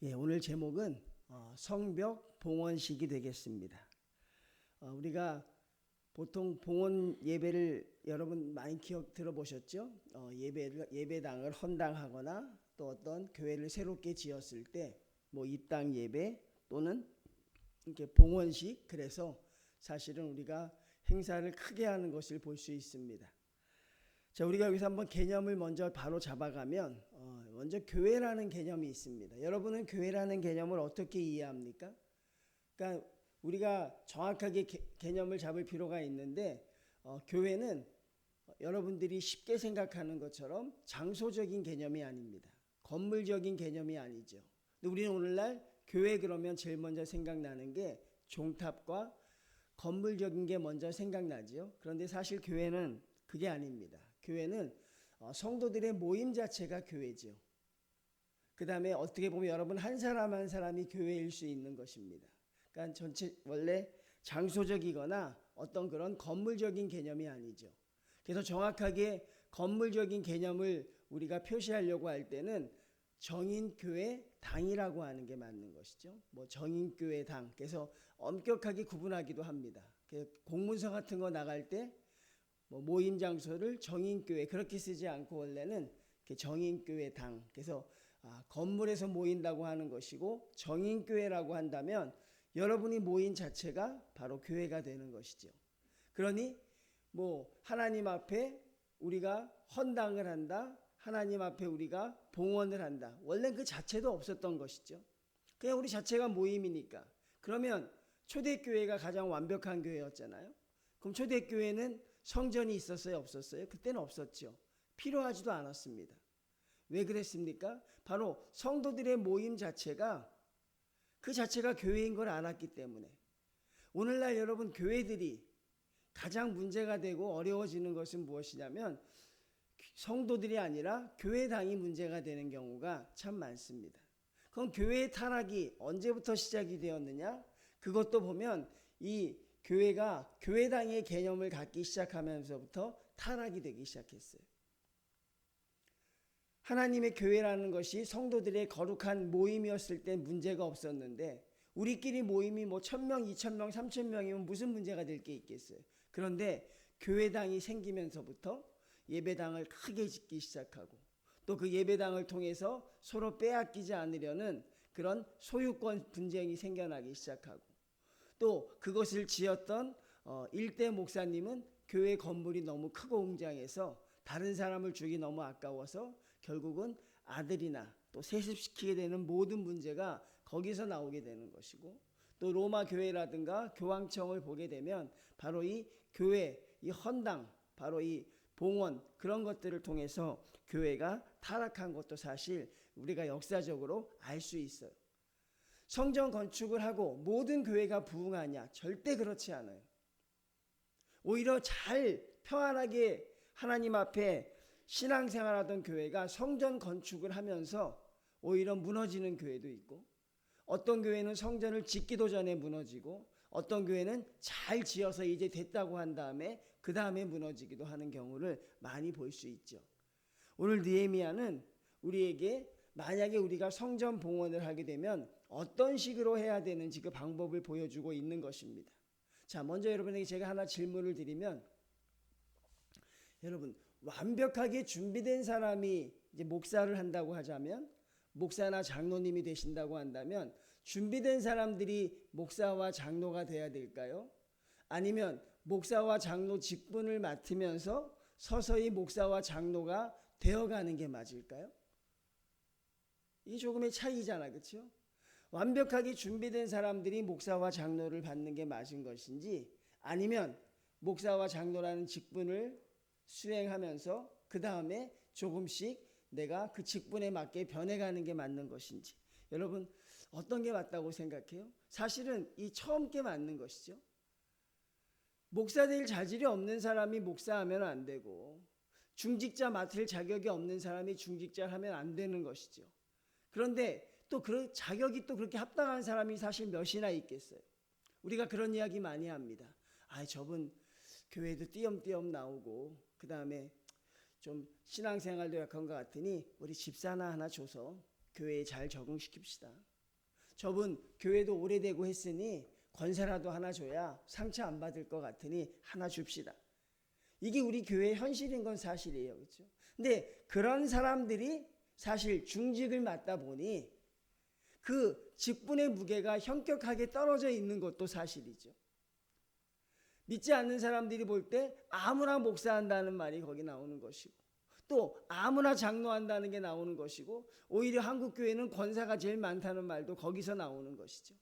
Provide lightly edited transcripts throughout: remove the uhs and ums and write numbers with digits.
오늘 제목은 성벽 봉헌식이 되겠습니다. 우리가 보통 봉헌 예배를 여러분 많이 들어보셨죠? 예배당을 헌당하거나 또 어떤 교회를 새롭게 지었을 때 뭐 입당 예배 또는 이렇게 봉헌식, 그래서 사실은 우리가 행사를 크게 하는 것을 볼 수 있습니다. 자, 우리가 여기서 한번 개념을 먼저 바로 잡아가면 먼저 교회라는 개념이 있습니다. 여러분은 교회라는 개념을 어떻게 이해합니까? 그러니까 우리가 정확하게 개념을 잡을 필요가 있는데 교회는 여러분들이 쉽게 생각하는 것처럼 장소적인 개념이 아닙니다. 건물적인 개념이 아니죠. 근데 우리는 오늘날 교회 그러면 제일 먼저 생각나는 게 종탑과 건물적인 게 먼저 생각나죠. 그런데 사실 교회는 그게 아닙니다. 교회는 성도들의 모임 자체가 교회죠. 그 다음에 어떻게 보면 여러분 한 사람 한 사람이 교회일 수 있는 것입니다. 그러니까 전체 원래 장소적이거나 어떤 그런 건물적인 개념이 아니죠. 그래서 정확하게 건물적인 개념을 우리가 표시하려고 할 때는 정인교회 당이라고 하는 게 맞는 것이죠. 뭐 정인교회 당. 그래서 엄격하게 구분하기도 합니다. 공문서 같은 거 나갈 때 모임 장소를 정인교회 그렇게 쓰지 않고 원래는 정인교회 당. 그래서 건물에서 모인다고 하는 것이고 정인교회라고 한다면 여러분이 모인 자체가 바로 교회가 되는 것이죠. 그러니 하나님 앞에 우리가 헌당을 한다, 하나님 앞에 우리가 봉헌을 한다, 원래 그 자체도 없었던 것이죠. 그냥 우리 자체가 모임이니까. 그러면 초대교회가 가장 완벽한 교회였잖아요. 그럼 초대교회는 성전이 있었어요, 없었어요? 그때는 없었죠. 필요하지도 않았습니다. 왜 그랬습니까? 바로 성도들의 모임 자체가 그 자체가 교회인 걸 알았기 때문에. 오늘날 여러분 교회들이 가장 문제가 되고 어려워지는 것은 무엇이냐면 성도들이 아니라 교회당이 문제가 되는 경우가 참 많습니다. 그럼 교회의 타락이 언제부터 시작이 되었느냐? 그것도 보면 이 교회가 교회당의 개념을 갖기 시작하면서부터 타락이 되기 시작했어요. 하나님의 교회라는 것이 성도들의 거룩한 모임이었을 때 문제가 없었는데 우리끼리 모임이 1000명, 2000명, 3000명이면 무슨 문제가 될 게 있겠어요. 그런데 교회당이 생기면서부터 예배당을 크게 짓기 시작하고 또 그 예배당을 통해서 서로 빼앗기지 않으려는 그런 소유권 분쟁이 생겨나기 시작하고 또 그것을 지었던 일대 목사님은 교회 건물이 너무 크고 웅장해서 다른 사람을 주기 너무 아까워서 결국은 아들이나 또 세습시키게 되는 모든 문제가 거기서 나오게 되는 것이고 또 로마 교회라든가 교황청을 보게 되면 바로 이 교회, 이 헌당, 바로 이 봉헌 그런 것들을 통해서 교회가 타락한 것도 사실 우리가 역사적으로 알 수 있어요. 성전 건축을 하고 모든 교회가 부흥하냐? 절대 그렇지 않아요. 오히려 잘 평안하게 하나님 앞에 신앙생활하던 교회가 성전 건축을 하면서 오히려 무너지는 교회도 있고 어떤 교회는 성전을 짓기도 전에 무너지고 어떤 교회는 잘 지어서 이제 됐다고 한 다음에 그 다음에 무너지기도 하는 경우를 많이 볼 수 있죠. 오늘 느헤미야는 우리에게 만약에 우리가 성전 봉헌을 하게 되면 어떤 식으로 해야 되는지 그 방법을 보여주고 있는 것입니다. 자, 먼저 여러분에게 제가 하나 질문을 드리면 여러분 완벽하게 준비된 사람이 이제 목사를 한다고 하자면 목사나 장로님이 되신다고 한다면 준비된 사람들이 목사와 장로가 돼야 될까요? 아니면 목사와 장로 직분을 맡으면서 서서히 목사와 장로가 되어가는 게 맞을까요? 이게 조금의 차이잖아, 그렇죠? 완벽하게 준비된 사람들이 목사와 장로를 받는 게 맞은 것인지 아니면 목사와 장로라는 직분을 수행하면서 그 다음에 조금씩 내가 그 직분에 맞게 변해가는 게 맞는 것인지 여러분 어떤 게 맞다고 생각해요? 사실은 이 처음 게 맞는 것이죠. 목사 될 자질이 없는 사람이 목사하면 안 되고 중직자 맡을 자격이 없는 사람이 중직자를 하면 안 되는 것이죠. 그런데 또 그 자격이 또 그렇게 합당한 사람이 사실 몇이나 있겠어요. 우리가 그런 이야기 많이 합니다. 저분 교회도 띄엄띄엄 나오고 그 다음에 좀 신앙생활도 약한 것 같으니 우리 집사나 하나 줘서 교회에 잘 적응시킵시다. 저분 교회도 오래되고 했으니 권세라도 하나 줘야 상처 안 받을 것 같으니 하나 줍시다. 이게 우리 교회의 현실인 건 사실이에요. 그렇죠? 근데 그런 사람들이 사실 중직을 맡다 보니 그 직분의 무게가 현격하게 떨어져 있는 것도 사실이죠. 믿지 않는 사람들이 볼 때 아무나 목사한다는 말이 거기 나오는 것이고, 또 아무나 장로한다는 게 나오는 것이고, 오히려 한국교회는 권사가 제일 많다는 말도 거기서 나오는 것이죠.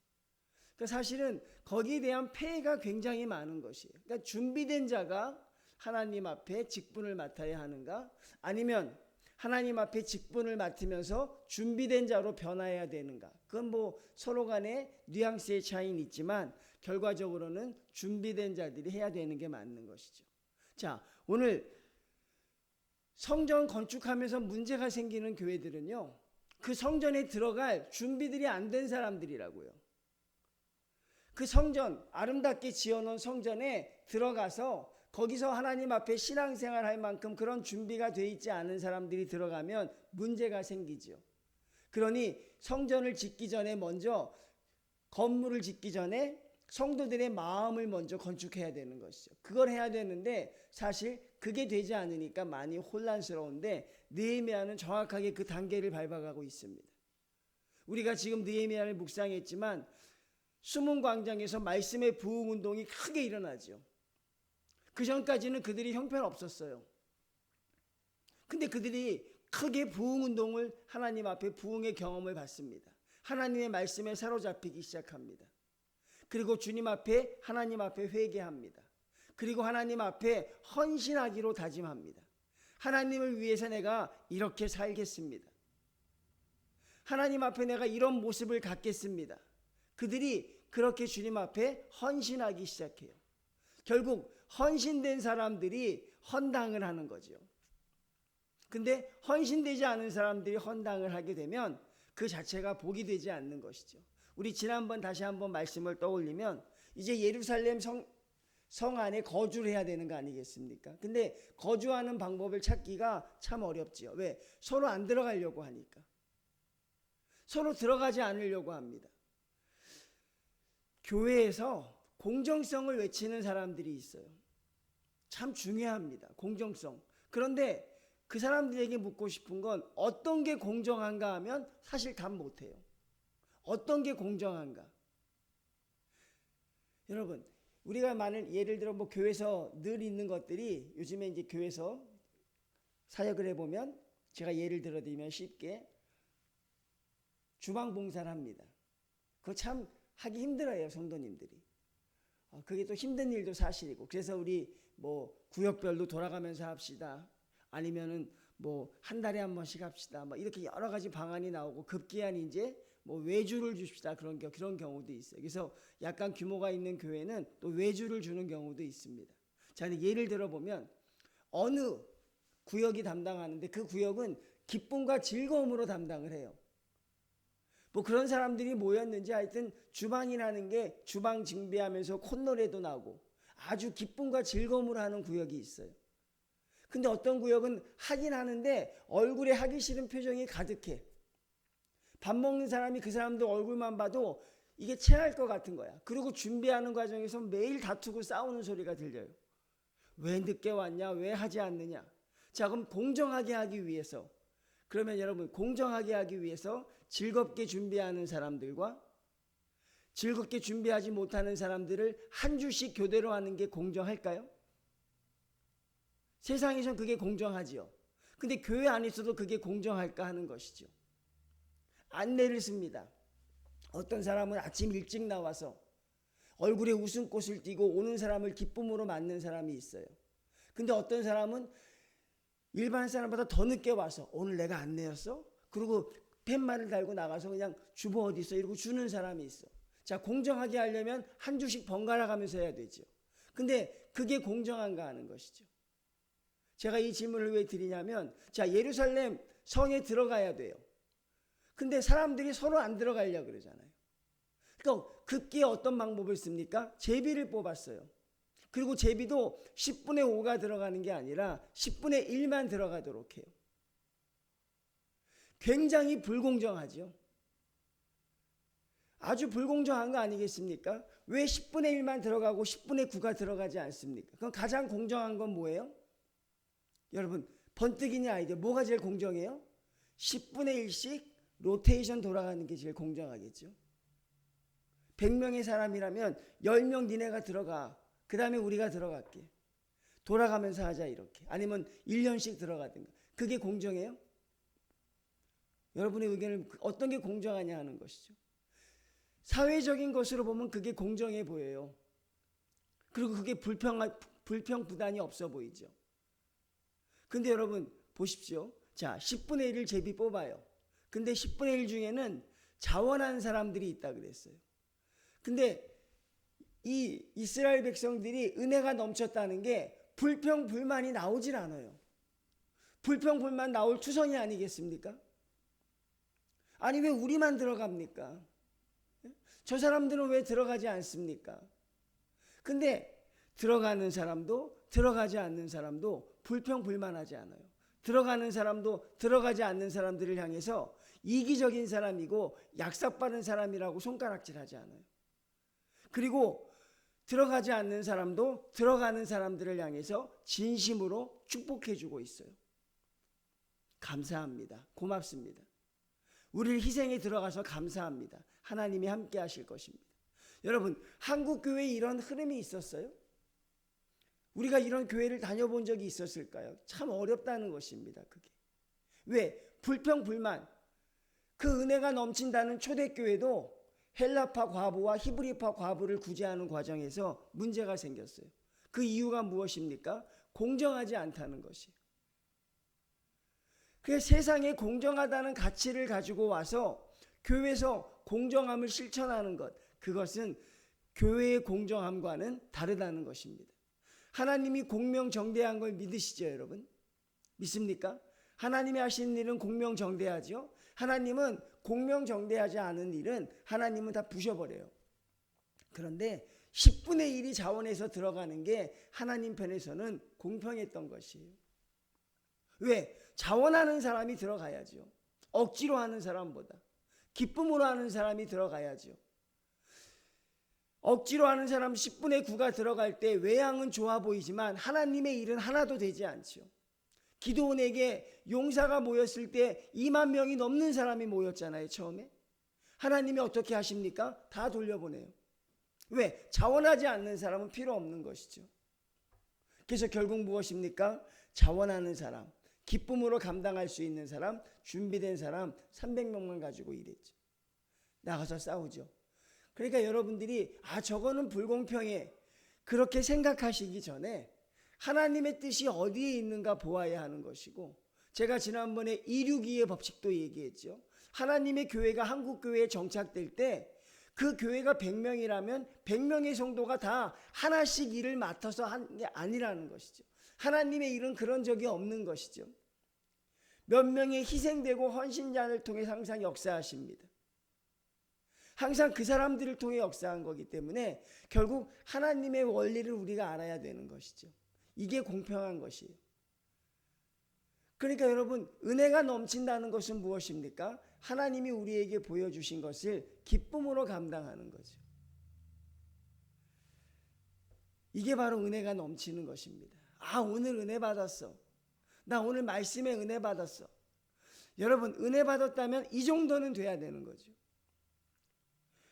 그러니까 사실은 거기에 대한 폐해가 굉장히 많은 것이에요. 그러니까 준비된 자가 하나님 앞에 직분을 맡아야 하는가, 아니면 하나님 앞에 직분을 맡으면서 준비된 자로 변화해야 되는가. 그건 뭐 서로 간에 뉘앙스의 차이는 있지만 결과적으로는 준비된 자들이 해야 되는 게 맞는 것이죠. 자, 오늘 성전 건축하면서 문제가 생기는 교회들은요, 그 성전에 들어갈 준비들이 안 된 사람들이라고요. 그 성전, 아름답게 지어놓은 성전에 들어가서 거기서 하나님 앞에 신앙생활 할 만큼 그런 준비가 돼 있지 않은 사람들이 들어가면 문제가 생기죠. 그러니 성전을 짓기 전에 먼저, 건물을 짓기 전에 성도들의 마음을 먼저 건축해야 되는 것이죠. 그걸 해야 되는데 사실 그게 되지 않으니까 많이 혼란스러운데, 느헤미야는 정확하게 그 단계를 밟아가고 있습니다. 우리가 지금 느헤미야를 묵상했지만 수문 광장에서 말씀의 부흥 운동이 크게 일어나죠. 그 전까지는 그들이 형편없었어요. 근데 그들이 크게 부흥 운동을, 하나님 앞에 부흥의 경험을 받습니다. 하나님의 말씀에 사로잡히기 시작합니다. 그리고 주님 앞에, 하나님 앞에 회개합니다. 그리고 하나님 앞에 헌신하기로 다짐합니다. 하나님을 위해서 내가 이렇게 살겠습니다. 하나님 앞에 내가 이런 모습을 갖겠습니다. 그들이 그렇게 주님 앞에 헌신하기 시작해요. 결국 헌신된 사람들이 헌당을 하는 거죠. 근데 헌신되지 않은 사람들이 헌당을 하게 되면 그 자체가 복이 되지 않는 것이죠. 우리 지난번 다시 한번 말씀을 떠올리면, 이제 예루살렘 성 안에 거주를 해야 되는 거 아니겠습니까? 근데 거주하는 방법을 찾기가 참 어렵지요. 왜? 서로 안 들어가려고 하니까. 서로 들어가지 않으려고 합니다. 교회에서 공정성을 외치는 사람들이 있어요. 참 중요합니다. 공정성. 그런데 그 사람들에게 묻고 싶은 건 어떤 게 공정한가 하면 사실 답 못해요. 어떤 게 공정한가? 여러분, 우리가 예를 들어 뭐 교회에서 늘 있는 것들이, 요즘에 이제 교회에서 사역을 해보면, 제가 예를 들어드리면 쉽게 주방 봉사를 합니다. 그거 참 하기 힘들어요, 성도님들이. 그게 또 힘든 일도 사실이고, 그래서 우리 뭐 구역별로 돌아가면서 합시다, 아니면은 뭐 한 달에 한 번씩 합시다, 뭐 이렇게 여러 가지 방안이 나오고, 급기한 이제 뭐 외주를 줍시다, 그런 경우도 있어요. 그래서 약간 규모가 있는 교회는 또 외주를 주는 경우도 있습니다. 자, 예를 들어 보면 어느 구역이 담당하는데 그 구역은 기쁨과 즐거움으로 담당을 해요. 뭐 그런 사람들이 모였는지 하여튼 주방이라는 게 주방 징배하면서 콧노래도 나고 아주 기쁨과 즐거움으로 하는 구역이 있어요. 근데 어떤 구역은 하긴 하는데 얼굴에 하기 싫은 표정이 가득해. 밥 먹는 사람이 그 사람들 얼굴만 봐도 이게 체할 것 같은 거야. 그리고 준비하는 과정에서 매일 다투고 싸우는 소리가 들려요. 왜 늦게 왔냐? 왜 하지 않느냐? 자, 그럼 공정하게 하기 위해서, 그러면 여러분, 공정하게 하기 위해서 즐겁게 준비하는 사람들과 즐겁게 준비하지 못하는 사람들을 한 주씩 교대로 하는 게 공정할까요? 세상에선 그게 공정하지요. 근데 교회 안에서도 그게 공정할까 하는 것이죠. 안내를 씁니다. 어떤 사람은 아침 일찍 나와서 얼굴에 웃음꽃을 띠고 오는 사람을 기쁨으로 맞는 사람이 있어요. 근데 어떤 사람은 일반 사람보다 더 늦게 와서 오늘 내가 안내였어? 그리고 팻말을 달고 나가서 그냥 주보 어디 있어? 이러고 주는 사람이 있어. 자, 공정하게 하려면 한 주씩 번갈아 가면서 해야 되죠. 근데 그게 공정한가 하는 것이죠. 제가 이 질문을 왜 드리냐면, 자, 예루살렘 성에 들어가야 돼요. 근데 사람들이 서로 안 들어가려고 그러잖아요. 그러니까 급기에 어떤 방법을 씁니까? 제비를 뽑았어요. 그리고 제비도 10분의 5가 들어가는 게 아니라 10분의 1만 들어가도록 해요. 굉장히 불공정하죠. 아주 불공정한 거 아니겠습니까? 왜 10분의 1만 들어가고 10분의 9가 들어가지 않습니까? 그럼 가장 공정한 건 뭐예요? 여러분, 번뜩이니 아이디어 뭐가 제일 공정해요? 10분의 1씩 로테이션 돌아가는 게 제일 공정하겠죠. 100명의 사람이라면 10명 니네가 들어가. 그 다음에 우리가 들어갈게. 돌아가면서 하자 이렇게. 아니면 1년씩 들어가든가. 그게 공정해요? 여러분의 의견을 어떤 게 공정하냐 하는 것이죠. 사회적인 것으로 보면 그게 공정해 보여요. 그리고 그게 불평부단이 없어 보이죠. 근데 여러분 보십시오. 자, 10분의 1을 제비 뽑아요. 근데 10분의 1 중에는 자원한 사람들이 있다 그랬어요. 근데 이 이스라엘 백성들이 은혜가 넘쳤다는 게 불평불만이 나오질 않아요. 불평불만 나올 투성이 아니겠습니까? 아니 왜 우리만 들어갑니까? 저 사람들은 왜 들어가지 않습니까? 근데 들어가는 사람도 들어가지 않는 사람도 불평불만하지 않아요. 들어가는 사람도 들어가지 않는 사람들을 향해서 이기적인 사람이고 약삭빠른 사람이라고 손가락질하지 않아요. 그리고 들어가지 않는 사람도 들어가는 사람들을 향해서 진심으로 축복해주고 있어요. 감사합니다. 고맙습니다. 우리를 희생에 들어가서 감사합니다. 하나님이 함께 하실 것입니다. 여러분, 한국 교회에 이런 흐름이 있었어요? 우리가 이런 교회를 다녀본 적이 있었을까요? 참 어렵다는 것입니다. 그게. 왜? 불평불만. 그 은혜가 넘친다는 초대교회도 헬라파 과부와 히브리파 과부를 구제하는 과정에서 문제가 생겼어요. 그 이유가 무엇입니까? 공정하지 않다는 것이에요. 그 세상에 공정하다는 가치를 가지고 와서 교회에서 공정함을 실천하는 것, 그것은 교회의 공정함과는 다르다는 것입니다. 하나님이 공명정대한 걸 믿으시죠, 여러분? 믿습니까? 하나님이 하시는 일은 공명정대하죠. 하나님은 공명정대하지 않은 일은 하나님은 다 부셔버려요. 그런데 10분의 1이 자원해서 들어가는 게 하나님 편에서는 공평했던 것이에요. 왜? 자원하는 사람이 들어가야죠. 억지로 하는 사람보다. 기쁨으로 하는 사람이 들어가야죠. 억지로 하는 사람 10분의 9가 들어갈 때 외양은 좋아 보이지만 하나님의 일은 하나도 되지 않죠. 기드온에게 용사가 모였을 때 2만 명이 넘는 사람이 모였잖아요, 처음에. 하나님이 어떻게 하십니까? 다 돌려보내요. 왜? 자원하지 않는 사람은 필요 없는 것이죠. 그래서 결국 무엇입니까? 자원하는 사람, 기쁨으로 감당할 수 있는 사람, 준비된 사람 300명만 가지고 일했죠. 나가서 싸우죠. 그러니까 여러분들이 저거는 불공평해 그렇게 생각하시기 전에 하나님의 뜻이 어디에 있는가 보아야 하는 것이고, 제가 지난번에 262의 법칙도 얘기했죠. 하나님의 교회가 한국 교회에 정착될 때 그 교회가 100명이라면 100명의 성도가 다 하나씩 일을 맡아서 한 게 아니라는 것이죠. 하나님의 일은 그런 적이 없는 것이죠. 몇 명의 희생되고 헌신자를 통해 항상 역사하십니다. 항상 그 사람들을 통해 역사한 거기 때문에 결국 하나님의 원리를 우리가 알아야 되는 것이죠. 이게 공평한 것이에요. 그러니까 여러분, 은혜가 넘친다는 것은 무엇입니까? 하나님이 우리에게 보여주신 것을 기쁨으로 감당하는 거죠. 이게 바로 은혜가 넘치는 것입니다. 오늘 은혜 받았어. 나 오늘 말씀에 은혜 받았어. 여러분, 은혜 받았다면 이 정도는 돼야 되는 거죠.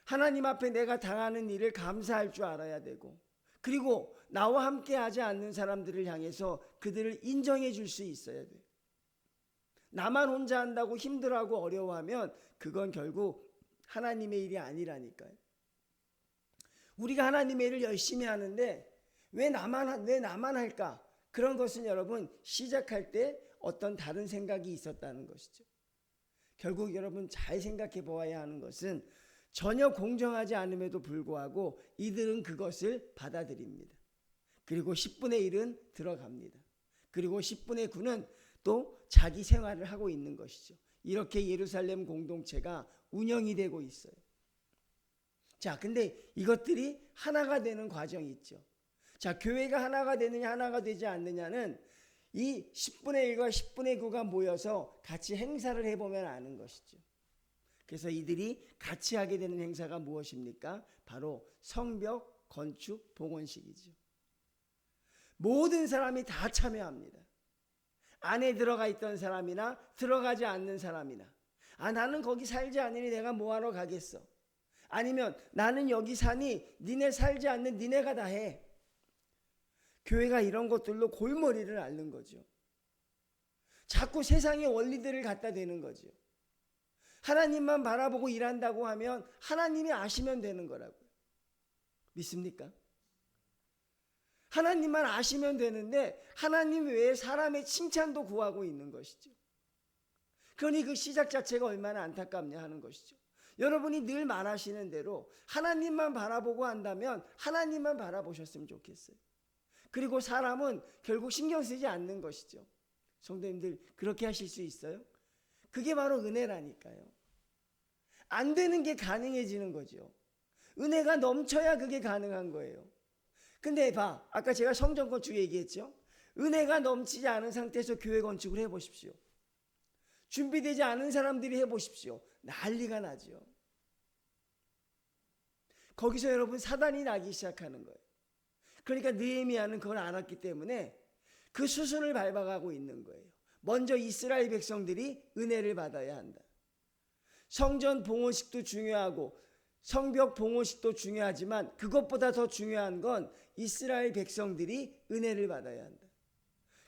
하나님 앞에 내가 당하는 일을 감사할 줄 알아야 되고, 그리고 나와 함께 하지 않는 사람들을 향해서 그들을 인정해 줄 수 있어야 돼요. 나만 혼자 한다고 힘들어하고 어려워하면 그건 결국 하나님의 일이 아니라니까요. 우리가 하나님의 일을 열심히 하는데 왜 나만 할까? 그런 것은 여러분, 시작할 때 어떤 다른 생각이 있었다는 것이죠. 결국 여러분 잘 생각해 보아야 하는 것은 전혀 공정하지 않음에도 불구하고 이들은 그것을 받아들입니다. 그리고 10분의 1은 들어갑니다. 그리고 10분의 9는 또 자기 생활을 하고 있는 것이죠. 이렇게 예루살렘 공동체가 운영이 되고 있어요. 자, 근데 이것들이 하나가 되는 과정이 있죠. 자, 교회가 하나가 되느냐 하나가 되지 않느냐는 이 10분의 1과 10분의 9가 모여서 같이 행사를 해보면 아는 것이죠. 그래서 이들이 같이 하게 되는 행사가 무엇입니까? 바로 성벽 건축 봉헌식이죠. 모든 사람이 다 참여합니다. 안에 들어가 있던 사람이나 들어가지 않는 사람이나, 나는 거기 살지 않으니 내가 뭐하러 가겠어. 아니면 나는 여기 사니 니네 살지 않는 니네가 다 해. 교회가 이런 것들로 골머리를 앓는 거죠. 자꾸 세상의 원리들을 갖다 대는 거죠. 하나님만 바라보고 일한다고 하면 하나님이 아시면 되는 거라고요. 믿습니까? 하나님만 아시면 되는데 하나님 외에 사람의 칭찬도 구하고 있는 것이죠. 그러니 그 시작 자체가 얼마나 안타깝냐 하는 것이죠. 여러분이 늘 말하시는 대로 하나님만 바라보고 한다면 하나님만 바라보셨으면 좋겠어요. 그리고 사람은 결국 신경 쓰지 않는 것이죠. 성도님들 그렇게 하실 수 있어요? 그게 바로 은혜라니까요. 안 되는 게 가능해지는 거죠. 은혜가 넘쳐야 그게 가능한 거예요. 근데 아까 제가 성전 건축 얘기했죠. 은혜가 넘치지 않은 상태에서 교회 건축을 해보십시오. 준비되지 않은 사람들이 해보십시오. 난리가 나죠. 거기서 여러분 사단이 나기 시작하는 거예요. 그러니까 느헤미야는 그걸 알았기 때문에 그 수순을 밟아가고 있는 거예요. 먼저 이스라엘 백성들이 은혜를 받아야 한다. 성전 봉헌식도 중요하고 성벽 봉헌식도 중요하지만 그것보다 더 중요한 건 이스라엘 백성들이 은혜를 받아야 한다.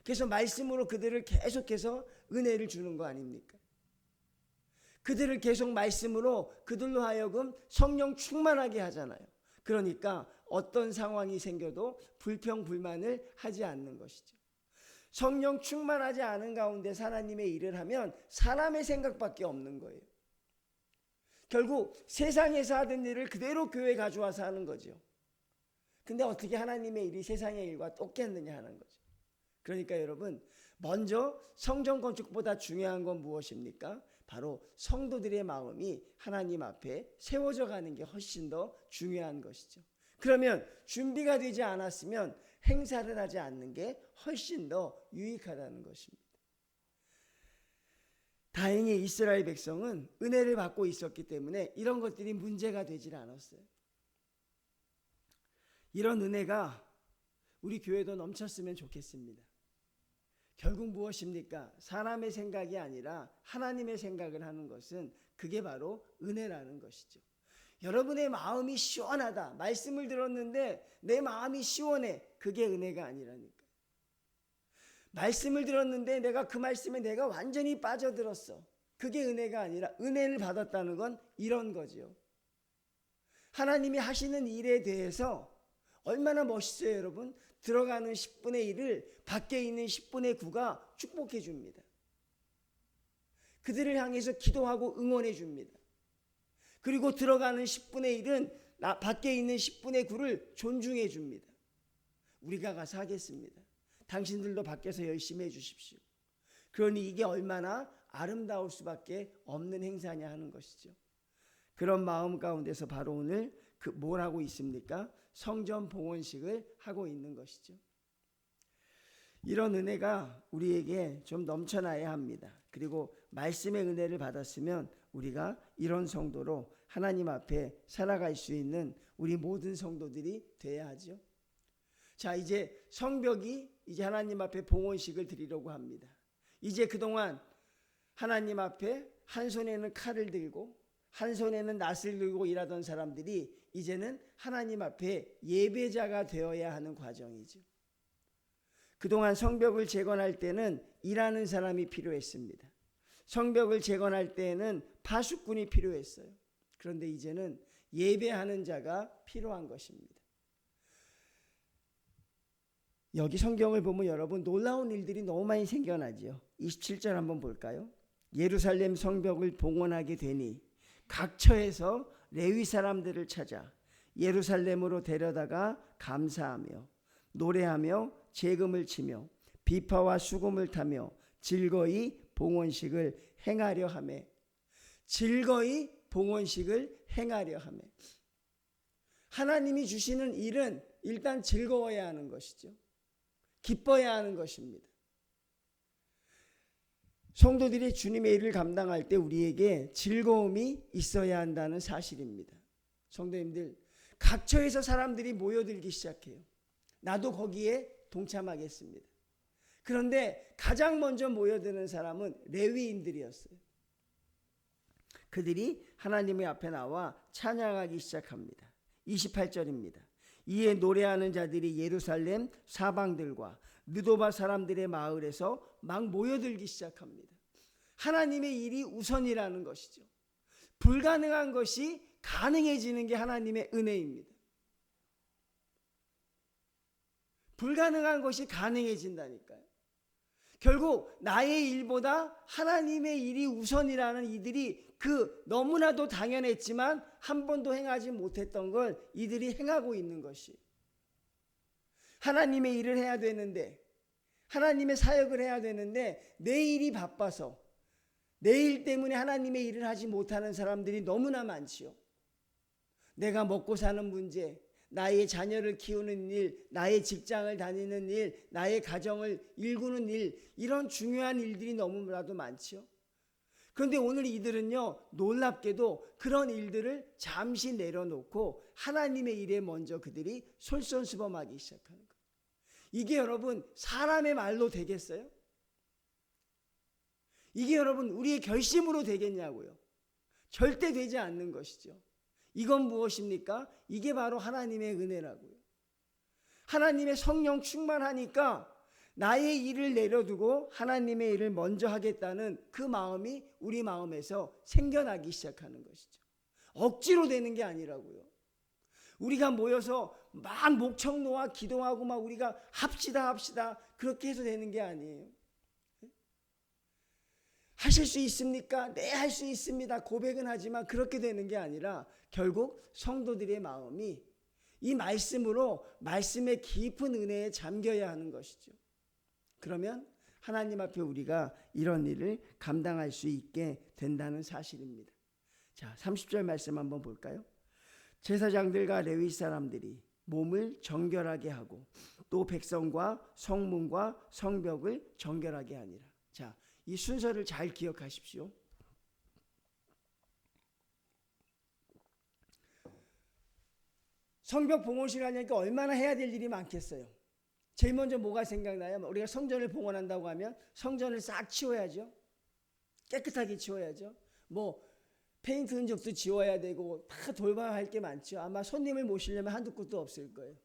그래서 말씀으로 그들을 계속해서 은혜를 주는 거 아닙니까? 그들을 계속 말씀으로 그들로 하여금 성령 충만하게 하잖아요. 그러니까 어떤 상황이 생겨도 불평불만을 하지 않는 것이죠. 성령 충만하지 않은 가운데 하나님의 일을 하면 사람의 생각밖에 없는 거예요. 결국 세상에서 하던 일을 그대로 교회에 가져와서 하는 거죠. 근데 어떻게 하나님의 일이 세상의 일과 똑같느냐 하는 거죠. 그러니까 여러분, 먼저 성전 건축보다 중요한 건 무엇입니까? 바로 성도들의 마음이 하나님 앞에 세워져 가는 게 훨씬 더 중요한 것이죠. 그러면 준비가 되지 않았으면 행사를 하지 않는 게 훨씬 더 유익하다는 것입니다. 다행히 이스라엘 백성은 은혜를 받고 있었기 때문에 이런 것들이 문제가 되질 않았어요. 이런 은혜가 우리 교회도 넘쳤으면 좋겠습니다. 결국 무엇입니까? 사람의 생각이 아니라 하나님의 생각을 하는 것은 그게 바로 은혜라는 것이죠. 여러분의 마음이 시원하다. 말씀을 들었는데 내 마음이 시원해. 그게 은혜가 아니라니까. 말씀을 들었는데 내가 그 말씀에 내가 완전히 빠져들었어. 그게 은혜가 아니라 은혜를 받았다는 건 이런 거죠. 하나님이 하시는 일에 대해서 얼마나 멋있어요, 여러분. 들어가는 10분의 1을 밖에 있는 10분의 9가 축복해 줍니다. 그들을 향해서 기도하고 응원해 줍니다. 그리고 들어가는 10분의 1은 밖에 있는 10분의 9를 존중해 줍니다. 우리가 가서 하겠습니다. 당신들도 밖에서 열심히 해주십시오. 그러니 이게 얼마나 아름다울 수밖에 없는 행사냐 하는 것이죠. 그런 마음 가운데서 바로 오늘 뭘 하고 있습니까? 성전 봉헌식을 하고 있는 것이죠. 이런 은혜가 우리에게 좀 넘쳐나야 합니다. 그리고 말씀의 은혜를 받았으면 우리가 이런 성도로 하나님 앞에 살아갈 수 있는 우리 모든 성도들이 돼야 하죠. 자, 이제 성벽이 이제 하나님 앞에 봉헌식을 드리려고 합니다. 이제 그동안 하나님 앞에 한 손에는 칼을 들고 한 손에는 낫을 들고 일하던 사람들이 이제는 하나님 앞에 예배자가 되어야 하는 과정이죠. 그동안 성벽을 재건할 때는 일하는 사람이 필요했습니다. 성벽을 재건할 때는 파수꾼이 필요했어요. 그런데 이제는 예배하는 자가 필요한 것입니다. 여기 성경을 보면 여러분 놀라운 일들이 너무 많이 생겨나죠. 27절 한번 볼까요? 예루살렘 성벽을 봉헌하게 되니 각 처에서 레위 사람들을 찾아 예루살렘으로 데려다가 감사하며 노래하며 재금을 치며 비파와 수금을 타며 즐거이 봉헌식을 행하려 하매. 즐거이 봉헌식을 행하려 하매. 하나님이 주시는 일은 일단 즐거워야 하는 것이죠. 기뻐야 하는 것입니다. 성도들이 주님의 일을 감당할 때 우리에게 즐거움이 있어야 한다는 사실입니다. 성도님들, 각처에서 사람들이 모여들기 시작해요. 나도 거기에 동참하겠습니다. 그런데 가장 먼저 모여드는 사람은 레위인들이었어요. 그들이 하나님의 앞에 나와 찬양하기 시작합니다. 28절입니다. 이에 노래하는 자들이 예루살렘 사방들과 느도바 사람들의 마을에서 막 모여들기 시작합니다. 하나님의 일이 우선이라는 것이죠. 불가능한 것이 가능해지는 게 하나님의 은혜입니다. 불가능한 것이 가능해진다니까요. 결국 나의 일보다 하나님의 일이 우선이라는 이들이 그 너무나도 당연했지만 한 번도 행하지 못했던 걸 이들이 행하고 있는 것이, 하나님의 일을 해야 되는데, 하나님의 사역을 해야 되는데 내 일이 바빠서 내 일 때문에 하나님의 일을 하지 못하는 사람들이 너무나 많지요. 내가 먹고 사는 문제, 나의 자녀를 키우는 일, 나의 직장을 다니는 일, 나의 가정을 일구는 일, 이런 중요한 일들이 너무나도 많지요. 그런데 오늘 이들은요, 놀랍게도 그런 일들을 잠시 내려놓고 하나님의 일에 먼저 그들이 솔선수범하기 시작하는 거예요. 이게 여러분 사람의 말로 되겠어요? 이게 여러분 우리의 결심으로 되겠냐고요? 절대 되지 않는 것이죠. 이건 무엇입니까? 이게 바로 하나님의 은혜라고요. 하나님의 성령 충만하니까 나의 일을 내려두고 하나님의 일을 먼저 하겠다는 그 마음이 우리 마음에서 생겨나기 시작하는 것이죠. 억지로 되는 게 아니라고요. 우리가 모여서 막 목청 놓아 기도하고 막 우리가 합시다 그렇게 해서 되는 게 아니에요. 하실 수 있습니까? 네, 할 수 있습니다. 고백은 하지만 그렇게 되는 게 아니라 결국 성도들의 마음이 이 말씀으로 말씀의 깊은 은혜에 잠겨야 하는 것이죠. 그러면 하나님 앞에 우리가 이런 일을 감당할 수 있게 된다는 사실입니다. 자, 30절 말씀 한번 볼까요? 제사장들과 레위 사람들이 몸을 정결하게 하고 또 백성과 성문과 성벽을 정결하게 하니라. 자, 이 순서를 잘 기억하십시오. 성벽 봉헌식을 하니까 얼마나 해야 될 일이 많겠어요. 제일 먼저 뭐가 생각나요? 우리가 성전을 봉헌한다고 하면 성전을 싹 치워야죠. 깨끗하게 치워야죠. 뭐 페인트 흔적도 지워야 되고 다 돌봐야 할 게 많죠. 아마 손님을 모시려면 한두 곳도 없을 거예요.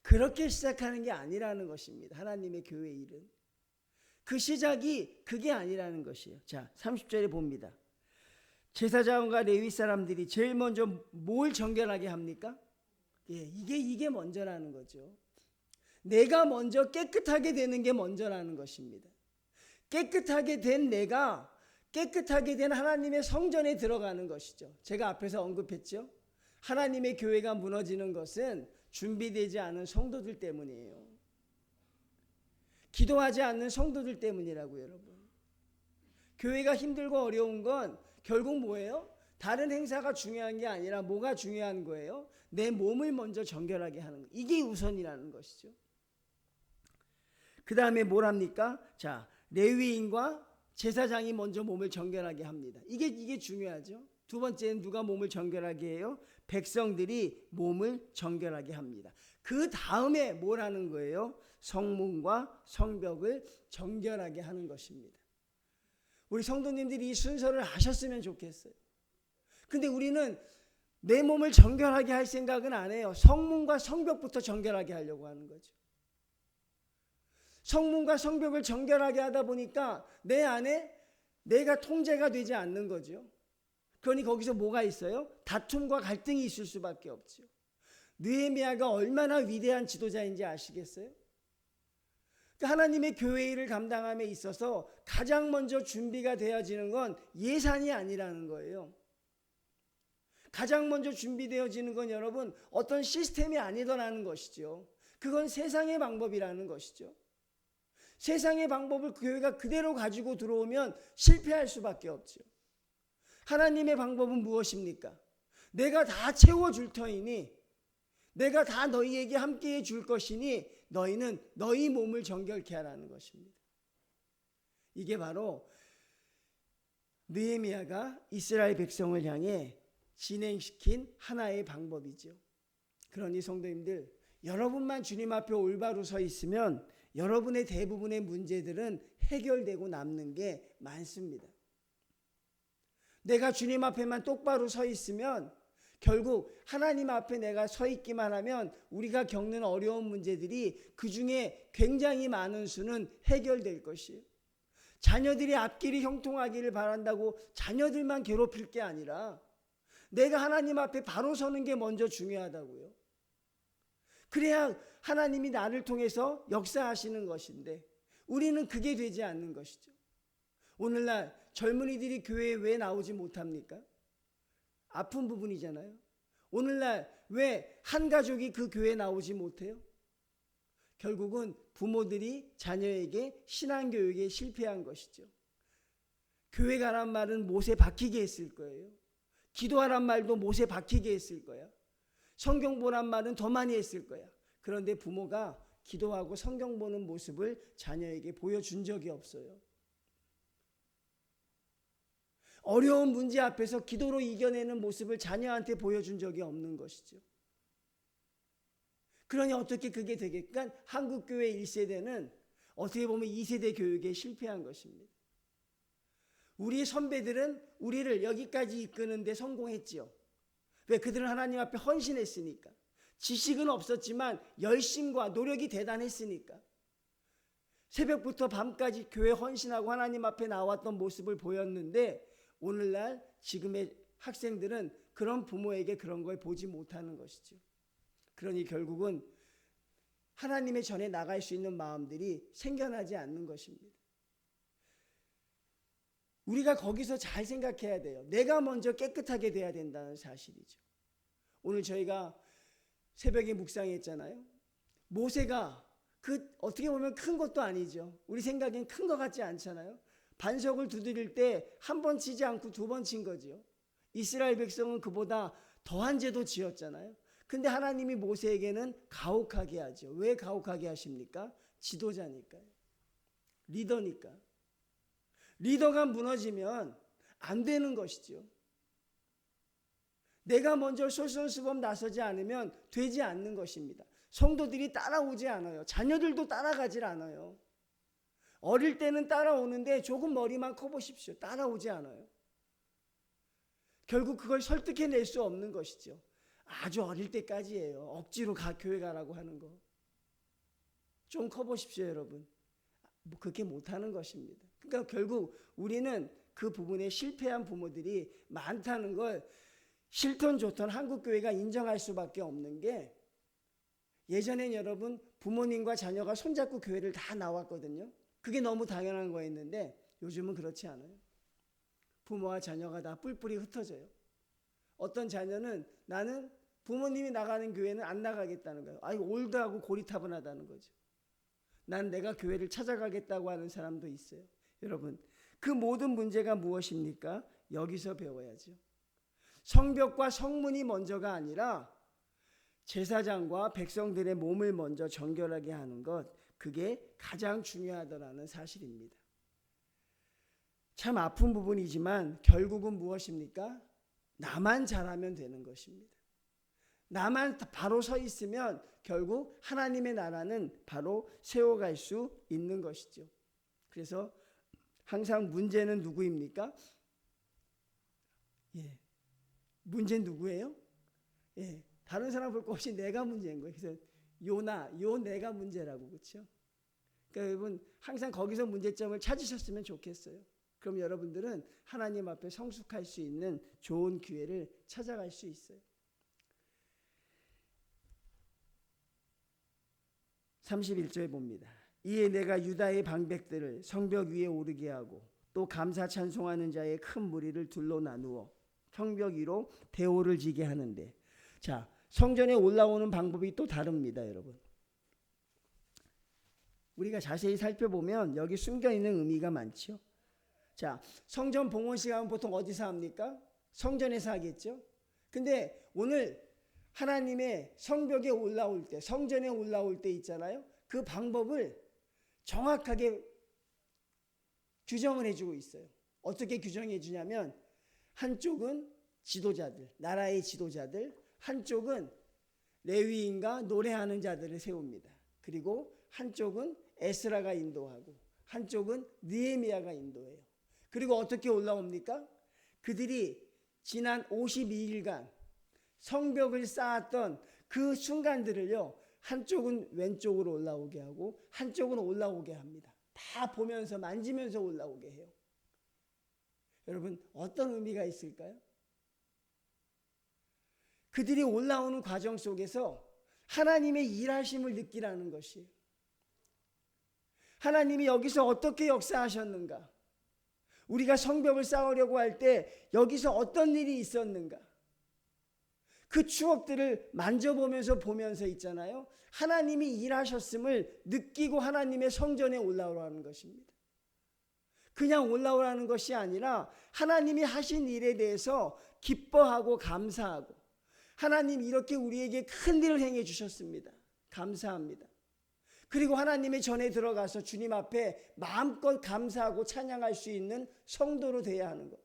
그렇게 시작하는 게 아니라는 것입니다. 하나님의 교회 일은. 그 시작이 그게 아니라는 것이에요. 자, 30절에 봅니다. 제사장과 레위 사람들이 제일 먼저 뭘 정결하게 합니까? 예, 이게 먼저라는 거죠. 내가 먼저 깨끗하게 되는 게 먼저라는 것입니다. 깨끗하게 된 내가 깨끗하게 된 하나님의 성전에 들어가는 것이죠. 제가 앞에서 언급했죠. 하나님의 교회가 무너지는 것은 준비되지 않은 성도들 때문이에요. 기도하지 않는 성도들 때문이라고요, 여러분. 교회가 힘들고 어려운 건 결국 뭐예요? 다른 행사가 중요한 게 아니라 뭐가 중요한 거예요? 내 몸을 먼저 정결하게 하는 거. 이게 우선이라는 것이죠. 그 다음에 뭘 합니까? 자, 레위인과 제사장이 먼저 몸을 정결하게 합니다. 이게 중요하죠. 두 번째는 누가 몸을 정결하게 해요? 백성들이 몸을 정결하게 합니다. 그 다음에 뭘 하는 거예요? 성문과 성벽을 정결하게 하는 것입니다. 우리 성도님들이 이 순서를 아셨으면 좋겠어요. 근데 우리는 내 몸을 정결하게 할 생각은 안 해요. 성문과 성벽부터 정결하게 하려고 하는 거죠. 성문과 성벽을 정결하게 하다 보니까 내 안에 내가 통제가 되지 않는 거죠. 그러니 거기서 뭐가 있어요? 다툼과 갈등이 있을 수밖에 없죠. 느헤미야가 얼마나 위대한 지도자인지 아시겠어요? 하나님의 교회 일을 감당함에 있어서 가장 먼저 준비가 되어지는 건 예산이 아니라는 거예요. 가장 먼저 준비되어지는 건 여러분 어떤 시스템이 아니더라는 것이죠. 그건 세상의 방법이라는 것이죠. 세상의 방법을 교회가 그대로 가지고 들어오면 실패할 수밖에 없죠. 하나님의 방법은 무엇입니까? 내가 다 채워줄 터이니, 내가 다 너희에게 함께해 줄 것이니 너희는 너희 몸을 정결케 하라는 것입니다. 이게 바로 느헤미야가 이스라엘 백성을 향해 진행시킨 하나의 방법이죠. 그러니 성도님들, 여러분만 주님 앞에 올바로 서 있으면 여러분의 대부분의 문제들은 해결되고 남는 게 많습니다. 내가 주님 앞에만 똑바로 서 있으면 결국 하나님 앞에 내가 서 있기만 하면 우리가 겪는 어려운 문제들이 그 중에 굉장히 많은 수는 해결될 것이에요. 자녀들이 앞길이 형통하기를 바란다고 자녀들만 괴롭힐 게 아니라 내가 하나님 앞에 바로 서는 게 먼저 중요하다고요. 그래야 하나님이 나를 통해서 역사하시는 것인데 우리는 그게 되지 않는 것이죠. 오늘날 젊은이들이 교회에 왜 나오지 못합니까? 아픈 부분이잖아요. 오늘날 왜 한 가족이 그 교회에 나오지 못해요? 결국은 부모들이 자녀에게 신앙교육에 실패한 것이죠. 교회 가란 말은 못에 박히게 했을 거예요. 기도하란 말도 못에 박히게 했을 거야. 성경 보란 말은 더 많이 했을 거야. 그런데 부모가 기도하고 성경 보는 모습을 자녀에게 보여준 적이 없어요. 어려운 문제 앞에서 기도로 이겨내는 모습을 자녀한테 보여준 적이 없는 것이죠. 그러니 어떻게 그게 되겠까? 한국교회 1세대는 어떻게 보면 2세대 교육에 실패한 것입니다. 우리 선배들은 우리를 여기까지 이끄는 데 성공했지요. 왜? 그들은 하나님 앞에 헌신했으니까. 지식은 없었지만 열심과 노력이 대단했으니까. 새벽부터 밤까지 교회 헌신하고 하나님 앞에 나왔던 모습을 보였는데 오늘날 지금의 학생들은 그런 부모에게 그런 걸 보지 못하는 것이죠. 그러니 결국은 하나님의 전에 나갈 수 있는 마음들이 생겨나지 않는 것입니다. 우리가 거기서 잘 생각해야 돼요. 내가 먼저 깨끗하게 돼야 된다는 사실이죠. 오늘 저희가 새벽에 묵상했잖아요. 모세가 어떻게 보면 큰 것도 아니죠. 우리 생각엔 큰 것 같지 않잖아요. 반석을 두드릴 때 한 번 치지 않고 두 번 친 거죠. 이스라엘 백성은 그보다 더한 죄도 지었잖아요. 근데 하나님이 모세에게는 가혹하게 하죠. 왜 가혹하게 하십니까? 지도자니까요. 리더니까. 리더가 무너지면 안 되는 것이죠. 내가 먼저 솔선수범 나서지 않으면 되지 않는 것입니다. 성도들이 따라오지 않아요. 자녀들도 따라가질 않아요. 어릴 때는 따라오는데 조금 머리만 커보십시오. 따라오지 않아요. 결국 그걸 설득해낼 수 없는 것이죠. 아주 어릴 때까지예요. 억지로 교회 가라고 하는 거. 좀 커보십시오, 여러분. 그렇게 못하는 것입니다. 그러니까 결국 우리는 그 부분에 실패한 부모들이 많다는 걸 싫던 좋던 한국교회가 인정할 수밖에 없는 게, 예전엔 여러분 부모님과 자녀가 손잡고 교회를 다 나왔거든요. 그게 너무 당연한 거였는데 요즘은 그렇지 않아요. 부모와 자녀가 다 뿔뿔이 흩어져요. 어떤 자녀는 나는 부모님이 나가는 교회는 안 나가겠다는 거예요. 아니, 올드하고 고리타분하다는 거죠. 난 내가 교회를 찾아가겠다고 하는 사람도 있어요. 여러분, 그 모든 문제가 무엇입니까? 여기서 배워야죠. 성벽과 성문이 먼저가 아니라 제사장과 백성들의 몸을 먼저 정결하게 하는 것, 그게 가장 중요하다는 사실입니다. 참 아픈 부분이지만 결국은 무엇입니까? 나만 잘하면 되는 것입니다. 나만 바로 서 있으면 결국 하나님의 나라는 바로 세워갈 수 있는 것이죠. 그래서 항상 문제는 누구입니까? 문제는 누구예요? 다른 사람 볼 거 없이 내가 문제인 거예요. 그래서 요 내가 문제라고, 그렇죠? 그러니까 여러분 항상 거기서 문제점을 찾으셨으면 좋겠어요. 그럼 여러분들은 하나님 앞에 성숙할 수 있는 좋은 기회를 찾아갈 수 있어요. 31절 봅니다. 이에 내가 유다의 방백들을 성벽 위에 오르게 하고 또 감사 찬송하는 자의 큰 무리를 둘로 나누어 성벽 위로 대오를 지게 하는데, 자, 성전에 올라오는 방법이 또 다릅니다, 여러분. 우리가 자세히 살펴보면 여기 숨겨있는 의미가 많죠. 자, 성전 봉헌식 하면 보통 어디서 합니까? 성전에서 하겠죠. 근데 오늘 하나님의 성벽에 올라올 때, 성전에 올라올 때 있잖아요. 그 방법을 정확하게 규정을 해주고 있어요. 어떻게 규정해 주냐면 한쪽은 지도자들, 나라의 지도자들, 한쪽은 레위인과 노래하는 자들을 세웁니다. 그리고 한쪽은 에스라가 인도하고 한쪽은 느헤미야가 인도해요. 그리고 어떻게 올라옵니까? 그들이 지난 52일간 성벽을 쌓았던 그 순간들을요, 한쪽은 왼쪽으로 올라오게 하고 한쪽은 올라오게 합니다. 다 보면서 만지면서 올라오게 해요. 여러분, 어떤 의미가 있을까요? 그들이 올라오는 과정 속에서 하나님의 일하심을 느끼라는 것이에요. 하나님이 여기서 어떻게 역사하셨는가? 우리가 성벽을 쌓으려고 할 때 여기서 어떤 일이 있었는가? 그 추억들을 만져보면서 보면서 있잖아요. 하나님이 일하셨음을 느끼고 하나님의 성전에 올라오라는 것입니다. 그냥 올라오라는 것이 아니라 하나님이 하신 일에 대해서 기뻐하고 감사하고, 하나님 이렇게 우리에게 큰 일을 행해 주셨습니다. 감사합니다. 그리고 하나님의 전에 들어가서 주님 앞에 마음껏 감사하고 찬양할 수 있는 성도로 되어야 하는 것.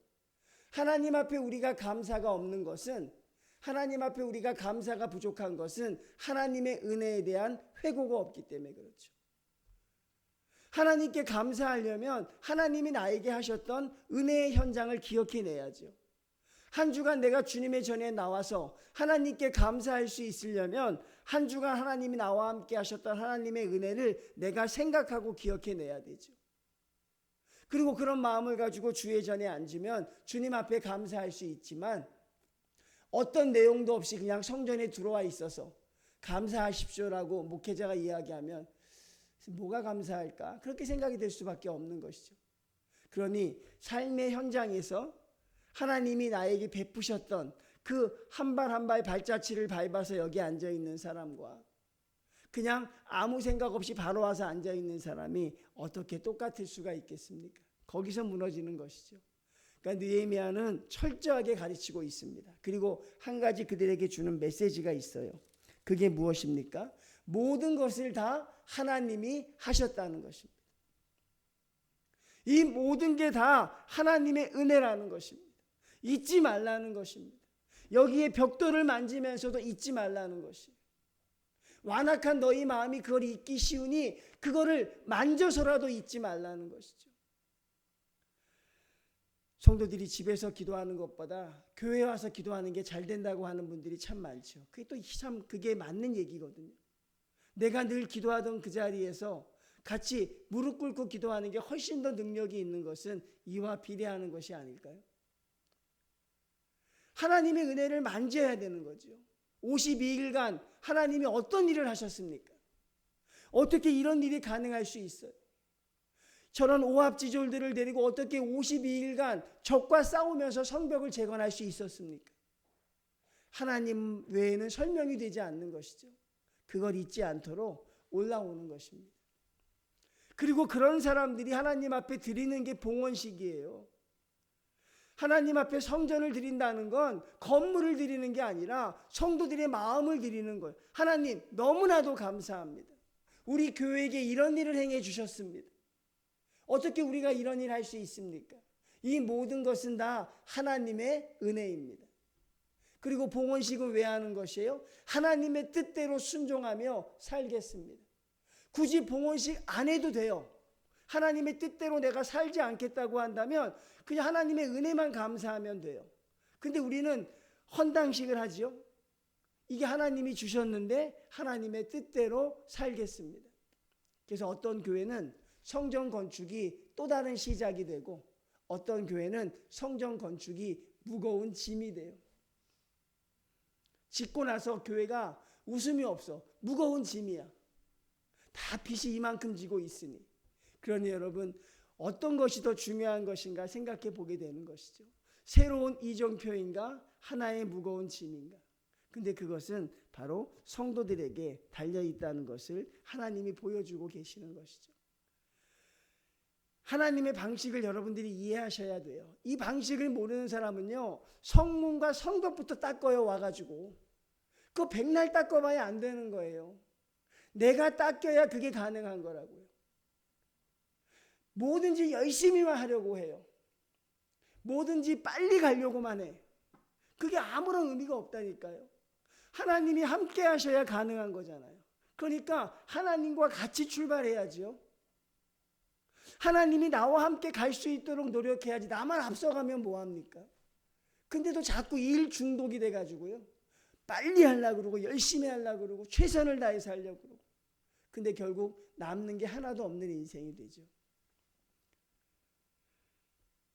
하나님 앞에 우리가 감사가 없는 것은, 하나님 앞에 우리가 감사가 부족한 것은 하나님의 은혜에 대한 회고가 없기 때문에 그렇죠. 하나님께 감사하려면 하나님이 나에게 하셨던 은혜의 현장을 기억해내야죠. 한 주간 내가 주님의 전에 나와서 하나님께 감사할 수 있으려면 한 주간 하나님이 나와 함께 하셨던 하나님의 은혜를 내가 생각하고 기억해내야 되죠. 그리고 그런 마음을 가지고 주의 전에 앉으면 주님 앞에 감사할 수 있지만, 어떤 내용도 없이 그냥 성전에 들어와 있어서 감사하십시오라고 목회자가 이야기하면 뭐가 감사할까? 그렇게 생각이 될 수밖에 없는 것이죠. 그러니 삶의 현장에서 하나님이 나에게 베푸셨던 그 한 발 한 발 발자취를 밟아서 여기 앉아있는 사람과 그냥 아무 생각 없이 바로 와서 앉아있는 사람이 어떻게 똑같을 수가 있겠습니까? 거기서 무너지는 것이죠. 그러니까 느헤미야는 철저하게 가르치고 있습니다. 그리고 한 가지 그들에게 주는 메시지가 있어요. 그게 무엇입니까? 모든 것을 다 하나님이 하셨다는 것입니다. 이 모든 게 다 하나님의 은혜라는 것입니다. 잊지 말라는 것입니다. 여기에 벽돌을 만지면서도 잊지 말라는 것이에요. 완악한 너희 마음이 그걸 잊기 쉬우니 그거를 만져서라도 잊지 말라는 것이죠. 성도들이 집에서 기도하는 것보다 교회 와서 기도하는 게 잘 된다고 하는 분들이 참 많죠. 그게 또 참 그게 맞는 얘기거든요. 내가 늘 기도하던 그 자리에서 같이 무릎 꿇고 기도하는 게 훨씬 더 능력이 있는 것은 이와 비례하는 것이 아닐까요? 하나님의 은혜를 만져야 되는 거죠. 52일간 하나님이 어떤 일을 하셨습니까? 어떻게 이런 일이 가능할 수 있어요? 저런 오합지졸들을 데리고 어떻게 52일간 적과 싸우면서 성벽을 재건할 수 있었습니까? 하나님 외에는 설명이 되지 않는 것이죠. 그걸 잊지 않도록 올라오는 것입니다. 그리고 그런 사람들이 하나님 앞에 드리는 게 봉헌식이에요. 하나님 앞에 성전을 드린다는 건 건물을 드리는 게 아니라 성도들의 마음을 드리는 거예요. 하나님 너무나도 감사합니다. 우리 교회에게 이런 일을 행해 주셨습니다. 어떻게 우리가 이런 일 할 수 있습니까? 이 모든 것은 다 하나님의 은혜입니다. 그리고 봉헌식은 왜 하는 것이에요? 하나님의 뜻대로 순종하며 살겠습니다. 굳이 봉헌식 안 해도 돼요. 하나님의 뜻대로 내가 살지 않겠다고 한다면 그냥 하나님의 은혜만 감사하면 돼요. 근데 우리는 헌당식을 하죠. 이게 하나님이 주셨는데 하나님의 뜻대로 살겠습니다. 그래서 어떤 교회는 성전 건축이 또 다른 시작이 되고 어떤 교회는 성전 건축이 무거운 짐이 돼요. 짓고 나서 교회가 웃음이 없어. 무거운 짐이야. 다 빚이 이만큼 지고 있으니. 그러니 여러분 어떤 것이 더 중요한 것인가 생각해 보게 되는 것이죠. 새로운 이정표인가 하나의 무거운 짐인가. 근데 그것은 바로 성도들에게 달려있다는 것을 하나님이 보여주고 계시는 것이죠. 하나님의 방식을 여러분들이 이해하셔야 돼요. 이 방식을 모르는 사람은요, 성문과 성벽부터 닦아요. 와가지고 그거 백날 닦아봐야 안 되는 거예요. 내가 닦여야 그게 가능한 거라고요. 뭐든지 열심히만 하려고 해요. 뭐든지 빨리 가려고만 해. 그게 아무런 의미가 없다니까요. 하나님이 함께 하셔야 가능한 거잖아요. 그러니까 하나님과 같이 출발해야죠. 하나님이 나와 함께 갈 수 있도록 노력해야지. 나만 앞서가면 뭐합니까? 근데도 자꾸 일 중독이 돼가지고요. 빨리 하려고 그러고 열심히 하려고 그러고 최선을 다해서 하려고 그러고. 근데 결국 남는 게 하나도 없는 인생이 되죠.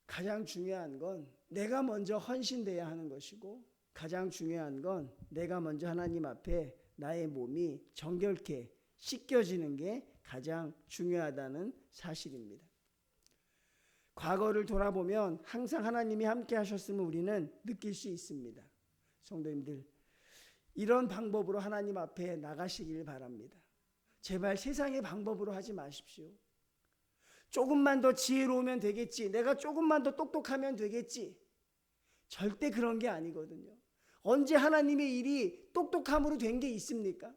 가장 중요한 건 내가 먼저 헌신돼야 하는 것이고, 가장 중요한 건 내가 먼저 하나님 앞에 나의 몸이 정결케 씻겨지는 게 가장 중요하다는 사실입니다. 과거를 돌아보면 항상 하나님이 함께 하셨음을 우리는 느낄 수 있습니다. 성도님들, 이런 방법으로 하나님 앞에 나가시길 바랍니다. 제발 세상의 방법으로 하지 마십시오. 조금만 더 지혜로우면 되겠지, 내가 조금만 더 똑똑하면 되겠지. 절대 그런 게 아니거든요. 언제 하나님의 일이 똑똑함으로 된 게 있습니까?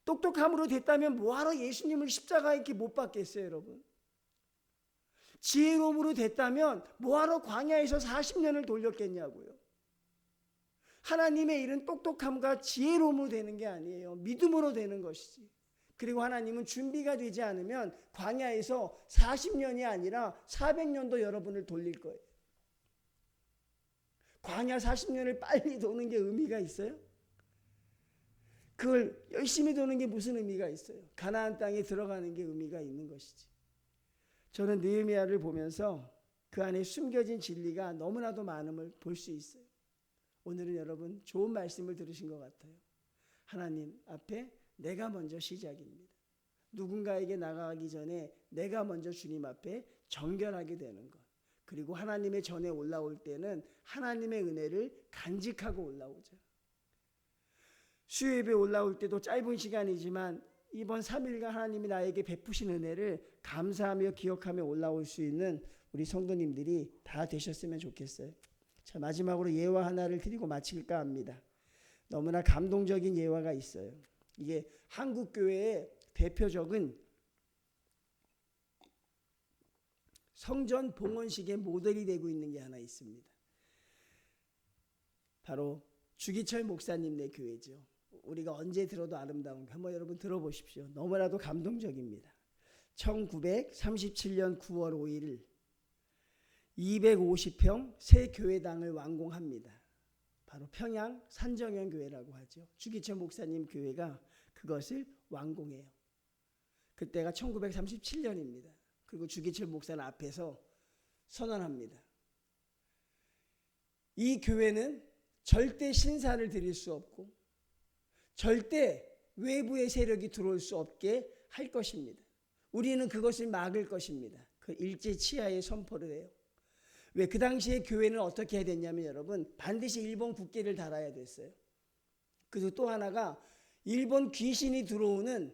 똑똑함으로 됐다면 뭐하러 예수님을 십자가에 이렇게 못 박겠어요, 여러분? 지혜로움으로 됐다면 뭐하러 광야에서 40년을 돌렸겠냐고요. 하나님의 일은 똑똑함과 지혜로움으로 되는 게 아니에요. 믿음으로 되는 것이지. 그리고 하나님은 준비가 되지 않으면 광야에서 40년이 아니라 400년도 여러분을 돌릴 거예요. 광야 40년을 빨리 도는 게 의미가 있어요? 그걸 열심히 도는 게 무슨 의미가 있어요? 가나안 땅에 들어가는 게 의미가 있는 것이지. 저는 느헤미야를 보면서 그 안에 숨겨진 진리가 너무나도 많음을 볼 수 있어요. 오늘은 여러분 좋은 말씀을 들으신 것 같아요. 하나님 앞에 내가 먼저 시작입니다. 누군가에게 나가기 전에 내가 먼저 주님 앞에 정결하게 되는 것. 그리고 하나님의 전에 올라올 때는 하나님의 은혜를 간직하고 올라오자. 수요예배 올라올 때도 짧은 시간이지만 이번 3일간 하나님이 나에게 베푸신 은혜를 감사하며 기억하며 올라올 수 있는 우리 성도님들이 다 되셨으면 좋겠어요. 자, 마지막으로 예화 하나를 드리고 마칠까 합니다. 너무나 감동적인 예화가 있어요. 이게 한국교회의 대표적인 성전 봉헌식의 모델이 되고 있는 게 하나 있습니다. 바로 주기철 목사님네 교회죠. 우리가 언제 들어도 아름다운 거 한번 여러분 들어보십시오. 너무나도 감동적입니다. 1937년 9월 5일 250평 새 교회당을 완공합니다. 바로 평양 산정현 교회라고 하죠. 주기철 목사님 교회가 그것을 완공해요. 그때가 1937년입니다. 그리고 주기철 목사는 앞에서 선언합니다. 이 교회는 절대 신사를 드릴 수 없고 절대 외부의 세력이 들어올 수 없게 할 것입니다. 우리는 그것을 막을 것입니다. 그 일제치하에 선포를 해요. 왜? 그 당시에 교회는 어떻게 해야 됐냐면 여러분 반드시 일본 국기를 달아야 됐어요. 그리고 또 하나가 일본 귀신이 들어오는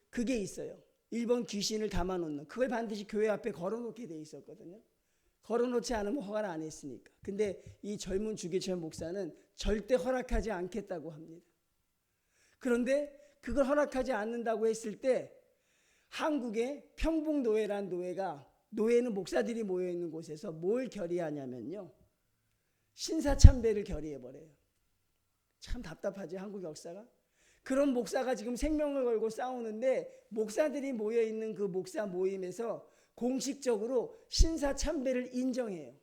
그게 있어요. 일본 귀신을 담아놓는 그걸 반드시 교회 앞에 걸어놓게 돼 있었거든요. 걸어놓지 않으면 허가를 안 했으니까. 근데 이 젊은 주기철 목사는 절대 허락하지 않겠다고 합니다. 그런데 그걸 허락하지 않는다고 했을 때 한국의 평북노회라는 노회는 목사들이 모여있는 곳에서 뭘 결의하냐면요. 신사참배를 결의해버려요. 참 답답하죠, 한국 역사가. 그런 목사가 지금 생명을 걸고 싸우는데 목사들이 모여있는 그 목사 모임에서 공식적으로 신사참배를 인정해요.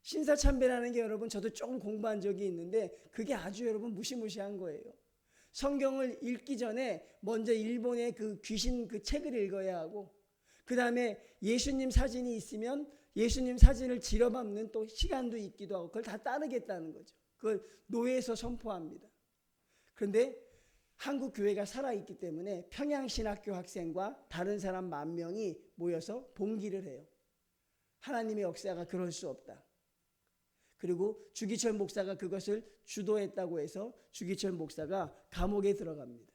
신사참배라는 게 여러분 저도 조금 공부한 적이 있는데 그게 아주 여러분 무시무시한 거예요. 성경을 읽기 전에 먼저 일본의 그 귀신 그 책을 읽어야 하고 그 다음에 예수님 사진이 있으면 예수님 사진을 지려밟는 또 시간도 있기도 하고 그걸 다 따르겠다는 거죠. 그걸 노회에서 선포합니다. 그런데 한국 교회가 살아있기 때문에 평양신학교 학생과 다른 사람 10,000명이 모여서 봉기를 해요. 하나님의 역사가 그럴 수 없다. 그리고 주기철 목사가 그것을 주도했다고 해서 주기철 목사가 감옥에 들어갑니다.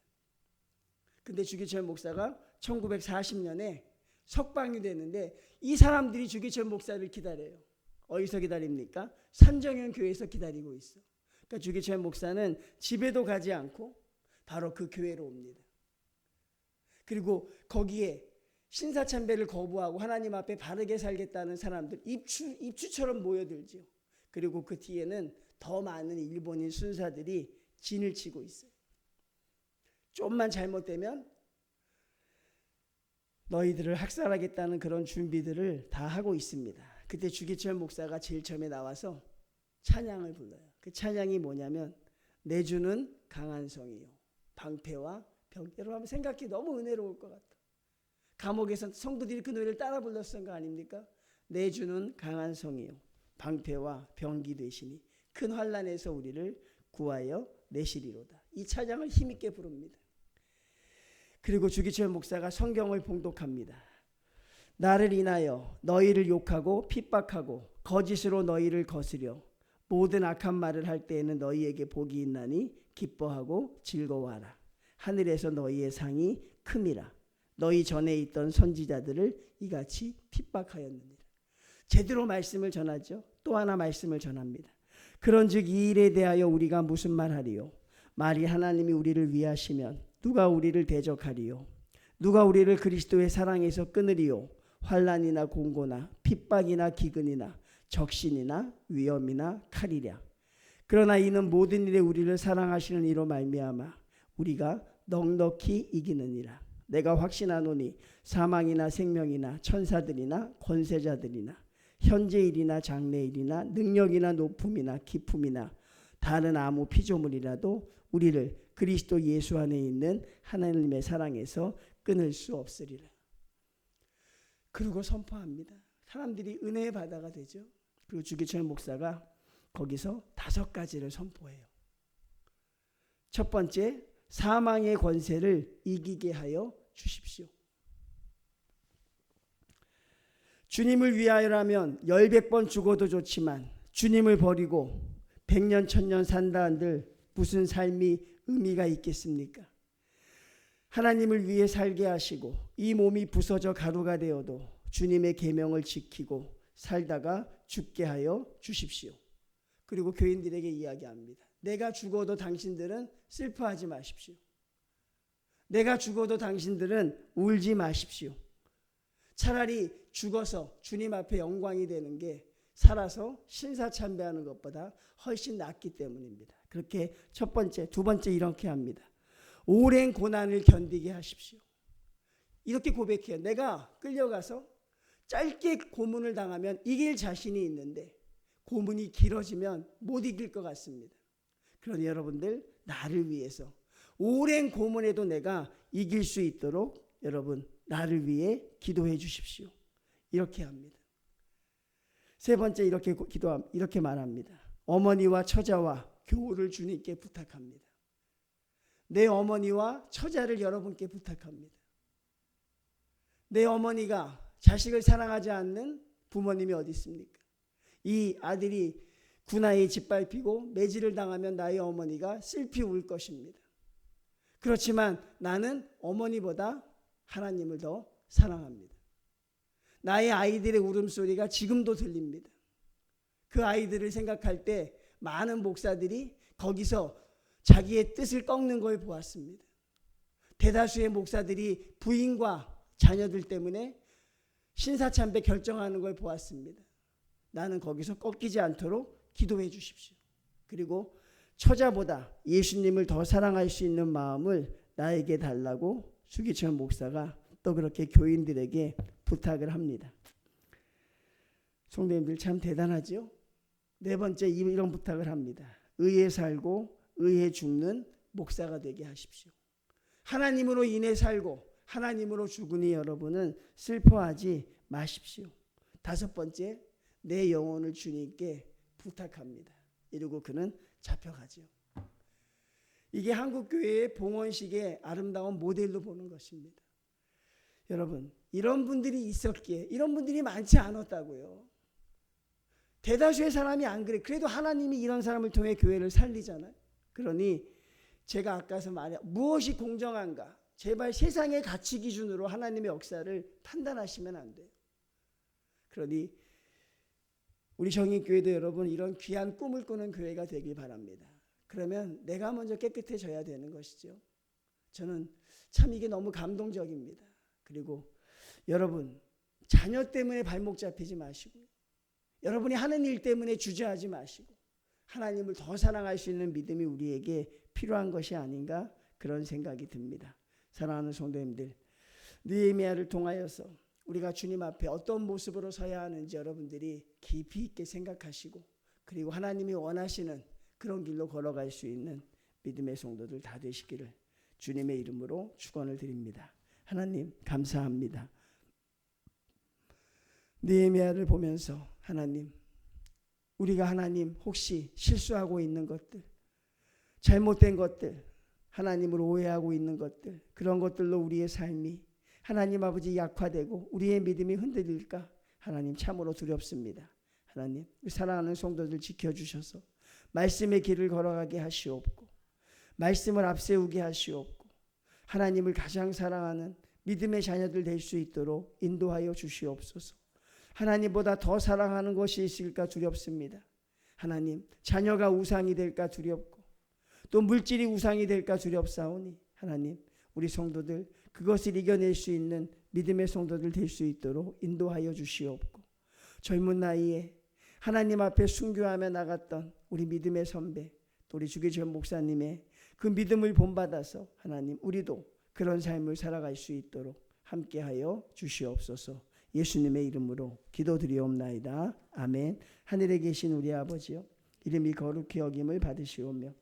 근데 주기철 목사가 1940년에 석방이 되는데 이 사람들이 주기철 목사를 기다려요. 어디서 기다립니까? 산정현 교회에서 기다리고 있어. 그러니까 주기철 목사는 집에도 가지 않고 바로 그 교회로 옵니다. 그리고 거기에 신사참배를 거부하고 하나님 앞에 바르게 살겠다는 사람들 입추처럼 모여들죠. 그리고 그 뒤에는 더 많은 일본인 순사들이 진을 치고 있어요. 좀만 잘못되면 너희들을 학살하겠다는 그런 준비들을 다 하고 있습니다. 그때 주기철 목사가 제일 처음에 나와서 찬양을 불러요. 그 찬양이 뭐냐면 내 주는 강한 성이요 방패와 병. 여러분 한번 생각해. 너무 은혜로울 것 같아. 감옥에서 성도들이 그 노래를 따라 불렀던 거 아닙니까? 내 주는 강한 성이요 방패와 병기 되시니 큰 환난에서 우리를 구하여 내시리로다. 이 찬양을 힘있게 부릅니다. 그리고 주기철 목사가 성경을 봉독합니다. 나를 인하여 너희를 욕하고 핍박하고 거짓으로 너희를 거스려 모든 악한 말을 할 때에는 너희에게 복이 있나니 기뻐하고 즐거워하라. 하늘에서 너희의 상이 큼이라. 너희 전에 있던 선지자들을 이같이 핍박하였느니라. 제대로 말씀을 전하죠. 또 하나 말씀을 전합니다. 그런즉 이 일에 대하여 우리가 무슨 말하리요? 만일 하나님이 우리를 위하시면 누가 우리를 대적하리요? 누가 우리를 그리스도의 사랑에서 끊으리요? 환난이나 공고나 핍박이나 기근이나 적신이나 위험이나 칼이랴. 그러나 이는 모든 일에 우리를 사랑하시는 이로 말미암아 우리가 넉넉히 이기느니라. 내가 확신하노니 사망이나 생명이나 천사들이나 권세자들이나 현재일이나 장래일이나 능력이나 높음이나 기품이나 다른 아무 피조물이라도 우리를 그리스도 예수 안에 있는 하나님의 사랑에서 끊을 수 없으리라. 그리고 선포합니다. 사람들이 은혜의 바다가 되죠. 그리고 주기철 목사가 거기서 5가지를 선포해요. 첫 번째, 사망의 권세를 이기게 하여 주십시오. 주님을 위하여라면 10번 죽어도 좋지만 주님을 버리고 100년 1000년 산다 한들 무슨 삶이 의미가 있겠습니까? 하나님을 위해 살게 하시고 이 몸이 부서져 가루가 되어도 주님의 계명을 지키고 살다가 죽게 하여 주십시오. 그리고 교인들에게 이야기합니다. 내가 죽어도 당신들은 슬퍼하지 마십시오. 내가 죽어도 당신들은 울지 마십시오. 차라리 죽어서 주님 앞에 영광이 되는 게 살아서 신사참배하는 것보다 훨씬 낫기 때문입니다. 그렇게 첫 번째, 두 번째 이렇게 합니다. 오랜 고난을 견디게 하십시오. 이렇게 고백해요. 내가 끌려가서 짧게 고문을 당하면 이길 자신이 있는데 고문이 길어지면 못 이길 것 같습니다. 그러니 여러분들 나를 위해서 오랜 고문에도 내가 이길 수 있도록 여러분 나를 위해 기도해 주십시오. 이렇게 합니다. 세 번째 이렇게 말합니다. 어머니와 처자와 교우를 주님께 부탁합니다. 내 어머니와 처자를 여러분께 부탁합니다. 내 어머니가 자식을 사랑하지 않는 부모님이 어디 있습니까? 이 아들이 군아에 짓밟히고 매질을 당하면 나의 어머니가 슬피 울 것입니다. 그렇지만 나는 어머니보다 하나님을 더 사랑합니다. 나의 아이들의 울음소리가 지금도 들립니다. 그 아이들을 생각할 때 많은 목사들이 거기서 자기의 뜻을 꺾는 걸 보았습니다. 대다수의 목사들이 부인과 자녀들 때문에 신사참배 결정하는 걸 보았습니다. 나는 거기서 꺾이지 않도록 기도해 주십시오. 그리고 처자보다 예수님을 더 사랑할 수 있는 마음을 나에게 달라고 주기철 목사가 또 그렇게 교인들에게 부탁을 합니다. 성도님들 참 대단하죠? 네 번째 이런 부탁을 합니다. 의에 살고 의에 죽는 목사가 되게 하십시오. 하나님으로 인해 살고 하나님으로 죽으니 여러분은 슬퍼하지 마십시오. 다섯 번째, 내 영혼을 주님께 부탁합니다. 이러고 그는 잡혀가죠. 이게 한국교회의 봉헌식의 아름다운 모델로 보는 것입니다. 여러분, 이런 분들이 있었기에 이런 분들이 많지 않았다고요. 대다수의 사람이 안 그래. 그래도 하나님이 이런 사람을 통해 교회를 살리잖아요. 그러니 제가 아까서 말해 무엇이 공정한가? 제발 세상의 가치 기준으로 하나님의 역사를 판단하시면 안 돼요. 그러니 우리 정인교회도 여러분 이런 귀한 꿈을 꾸는 교회가 되길 바랍니다. 그러면 내가 먼저 깨끗해져야 되는 것이죠. 저는 참 이게 너무 감동적입니다. 그리고 여러분 자녀 때문에 발목 잡히지 마시고, 여러분이 하는 일 때문에 주저하지 마시고, 하나님을 더 사랑할 수 있는 믿음이 우리에게 필요한 것이 아닌가, 그런 생각이 듭니다. 사랑하는 성도님들, 느헤미야를 통하여서 우리가 주님 앞에 어떤 모습으로 서야 하는지 여러분들이 깊이 있게 생각하시고, 그리고 하나님이 원하시는 그런 길로 걸어갈 수 있는 믿음의 성도들 다 되시기를 주님의 이름으로 축원을 드립니다. 하나님 감사합니다. 느헤미야를 보면서 하나님, 우리가 하나님 혹시 실수하고 있는 것들, 잘못된 것들, 하나님을 오해하고 있는 것들, 그런 것들로 우리의 삶이 하나님 아버지 약화되고 우리의 믿음이 흔들릴까 하나님 참으로 두렵습니다. 하나님 우리 사랑하는 성도들 지켜주셔서 말씀의 길을 걸어가게 하시옵고, 말씀을 앞세우게 하시옵고, 하나님을 가장 사랑하는 믿음의 자녀들 될 수 있도록 인도하여 주시옵소서. 하나님보다 더 사랑하는 것이 있을까 두렵습니다. 하나님, 자녀가 우상이 될까 두렵고, 또 물질이 우상이 될까 두렵사오니 하나님, 우리 성도들 그것을 이겨낼 수 있는 믿음의 성도들 될 수 있도록 인도하여 주시옵고, 젊은 나이에 하나님 앞에 순교하며 나갔던 우리 믿음의 선배, 또 우리 주기철 목사님의 그 믿음을 본받아서 하나님 우리도 그런 삶을 살아갈 수 있도록 함께하여 주시옵소서. 예수님의 이름으로 기도드리옵나이다. 아멘. 하늘에 계신 우리 아버지요, 이름이 거룩히 여김을 받으시오며